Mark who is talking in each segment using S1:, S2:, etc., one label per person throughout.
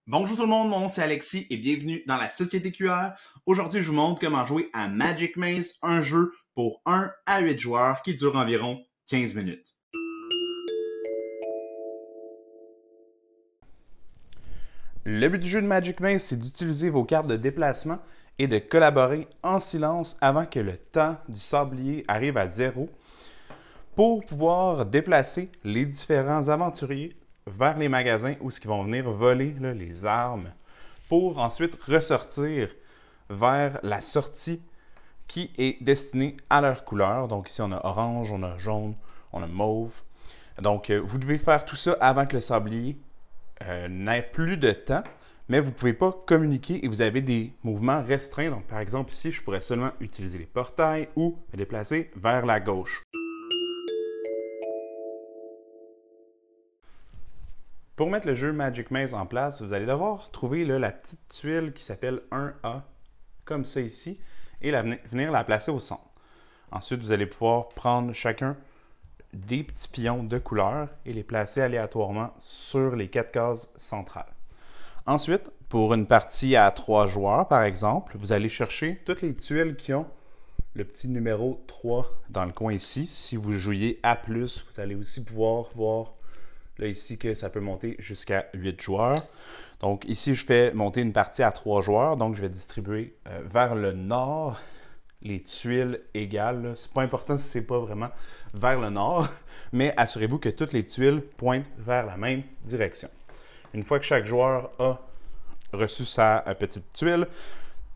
S1: Bonjour tout le monde, mon nom c'est Alexis et bienvenue dans la Société QR. Aujourd'hui, je vous montre comment jouer à Magic Maze, un jeu pour 1 à 8 joueurs qui dure environ 15 minutes. Le but du jeu de Magic Maze, c'est d'utiliser vos cartes de déplacement et de collaborer en silence avant que le temps du sablier arrive à 0 pour pouvoir déplacer les différents aventuriers vers les magasins où ils vont venir voler les armes pour ensuite ressortir vers la sortie qui est destinée à leur couleur. Donc ici, on a orange, on a jaune, on a mauve. Donc, vous devez faire tout ça avant que le sablier n'ait plus de temps, mais vous ne pouvez pas communiquer et vous avez des mouvements restreints. Donc, par exemple, ici, je pourrais seulement utiliser les portails ou me déplacer vers la gauche. Pour mettre le jeu Magic Maze en place, vous allez devoir trouver la petite tuile qui s'appelle 1A, comme ça ici, et venir la placer au centre. Ensuite, vous allez pouvoir prendre chacun des petits pions de couleur et les placer aléatoirement sur les 4 cases centrales. Ensuite, pour une partie à 3 joueurs, par exemple, vous allez chercher toutes les tuiles qui ont le petit numéro 3 dans le coin ici. Si vous jouiez A+, vous allez aussi pouvoir voir là ici que ça peut monter jusqu'à 8 joueurs. Donc ici, je fais monter une partie à 3 joueurs. Donc je vais distribuer vers le nord les tuiles égales. C'est pas important si c'est pas vraiment vers le nord, mais assurez-vous que toutes les tuiles pointent vers la même direction. Une fois que chaque joueur a reçu sa petite tuile,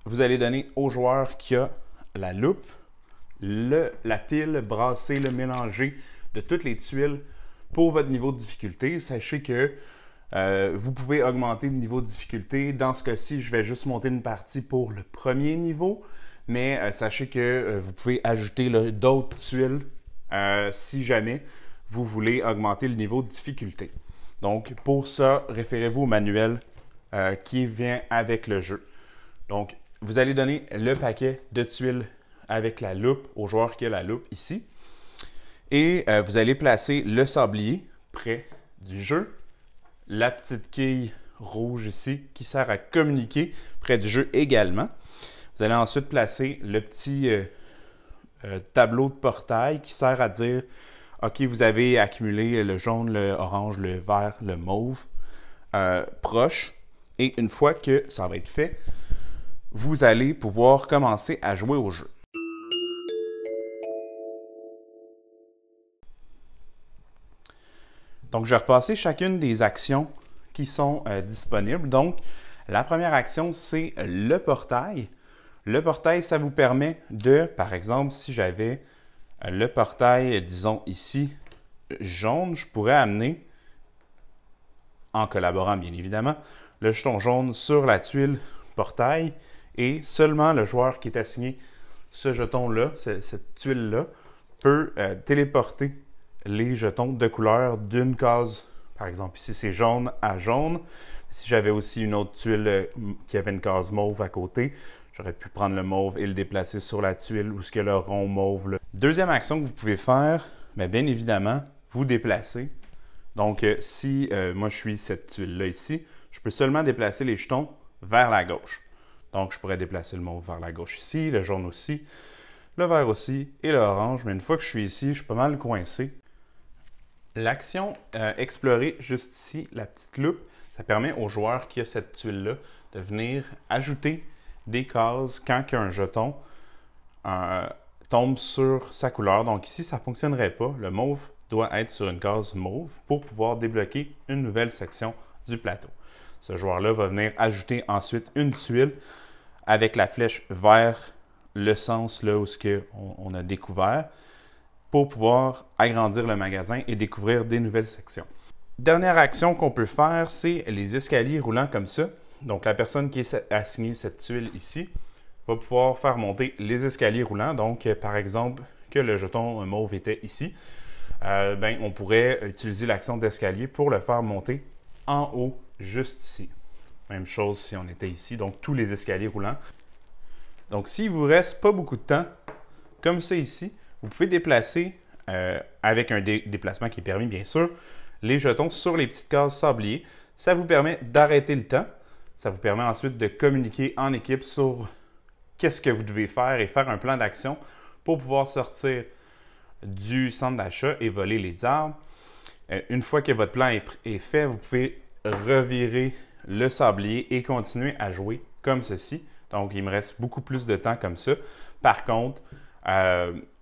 S1: vous allez donner au joueur qui a la loupe, la pile brassée, le mélanger de toutes les tuiles pour votre niveau de difficulté. Sachez que vous pouvez augmenter le niveau de difficulté. Dans ce cas-ci, je vais juste monter une partie pour le premier niveau, mais sachez que vous pouvez ajouter d'autres tuiles si jamais vous voulez augmenter le niveau de difficulté. Donc, pour ça, référez-vous au manuel qui vient avec le jeu. Donc, vous allez donner le paquet de tuiles avec la loupe au joueur qui a la loupe ici. Et vous allez placer le sablier près du jeu, la petite quille rouge ici qui sert à communiquer près du jeu également. Vous allez ensuite placer le petit tableau de portail qui sert à dire « OK, vous avez accumulé le jaune, le orange, le vert, le mauve proche. » Et une fois que ça va être fait, vous allez pouvoir commencer à jouer au jeu. Donc, je vais repasser chacune des actions qui sont disponibles. Donc, la première action, c'est le portail. Le portail, ça vous permet de, par exemple, si j'avais le portail, disons ici, jaune, je pourrais amener, en collaborant bien évidemment, le jeton jaune sur la tuile portail et seulement le joueur qui est assigné ce jeton-là, cette tuile-là, peut téléporter les jetons de couleur d'une case. Par exemple, ici, c'est jaune à jaune. Si j'avais aussi une autre tuile qui avait une case mauve à côté, j'aurais pu prendre le mauve et le déplacer sur la tuile où ce que le rond mauve. Deuxième action que vous pouvez faire, bien évidemment, vous déplacer. Donc, si moi je suis cette tuile-là ici, je peux seulement déplacer les jetons vers la gauche. Donc, je pourrais déplacer le mauve vers la gauche ici, le jaune aussi, le vert aussi et l'orange. Mais une fois que je suis ici, je suis pas mal coincé. L'action explorer juste ici, la petite loupe, ça permet au joueur qui a cette tuile-là de venir ajouter des cases quand un jeton tombe sur sa couleur. Donc ici, ça ne fonctionnerait pas. Le mauve doit être sur une case mauve pour pouvoir débloquer une nouvelle section du plateau. Ce joueur-là va venir ajouter ensuite une tuile avec la flèche vers le sens là où on a découvert, pour pouvoir agrandir le magasin et découvrir des nouvelles sections. Dernière action qu'on peut faire, c'est les escaliers roulants comme ça. Donc, la personne qui est assignée cette tuile ici va pouvoir faire monter les escaliers roulants. Donc, par exemple, que le jeton mauve était ici, on pourrait utiliser l'action d'escalier pour le faire monter en haut, juste ici. Même chose si on était ici, donc tous les escaliers roulants. Donc, s'il ne vous reste pas beaucoup de temps, comme ça ici, vous pouvez déplacer, avec un déplacement qui est permis bien sûr, les jetons sur les petites cases sabliers. Ça vous permet d'arrêter le temps Ça vous permet ensuite de communiquer en équipe sur qu'est-ce que vous devez faire et faire un plan d'action pour pouvoir sortir du centre d'achat et voler les arbres. Une fois que votre plan est fait, vous pouvez revirer le sablier et continuer à jouer comme ceci. Donc, il me reste beaucoup plus de temps comme ça. Par contre,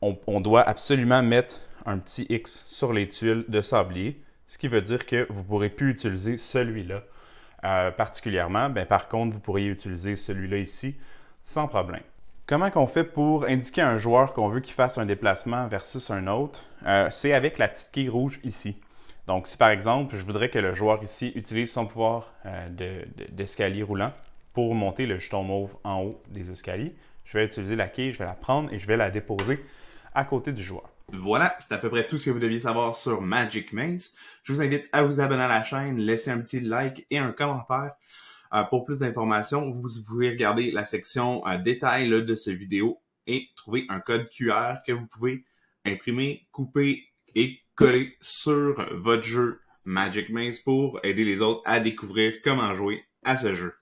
S1: on doit absolument mettre un petit X sur les tuiles de sablier, ce qui veut dire que vous ne pourrez plus utiliser celui-là particulièrement. Par contre, vous pourriez utiliser celui-là ici sans problème. Comment qu'on fait pour indiquer à un joueur qu'on veut qu'il fasse un déplacement versus un autre? C'est avec la petite quille rouge ici. Donc, si par exemple, je voudrais que le joueur ici utilise son pouvoir d'escalier roulant pour monter le jeton mauve en haut des escaliers, je vais utiliser la quille, je vais la prendre et je vais la déposer à côté du joueur. Voilà, c'est à peu près tout ce que vous deviez savoir sur Magic Maze. Je vous invite à vous abonner à la chaîne, laisser un petit like et un commentaire. Pour plus d'informations, vous pouvez regarder la section détails de cette vidéo et trouver un code QR que vous pouvez imprimer, couper et coller sur votre jeu Magic Maze pour aider les autres à découvrir comment jouer à ce jeu.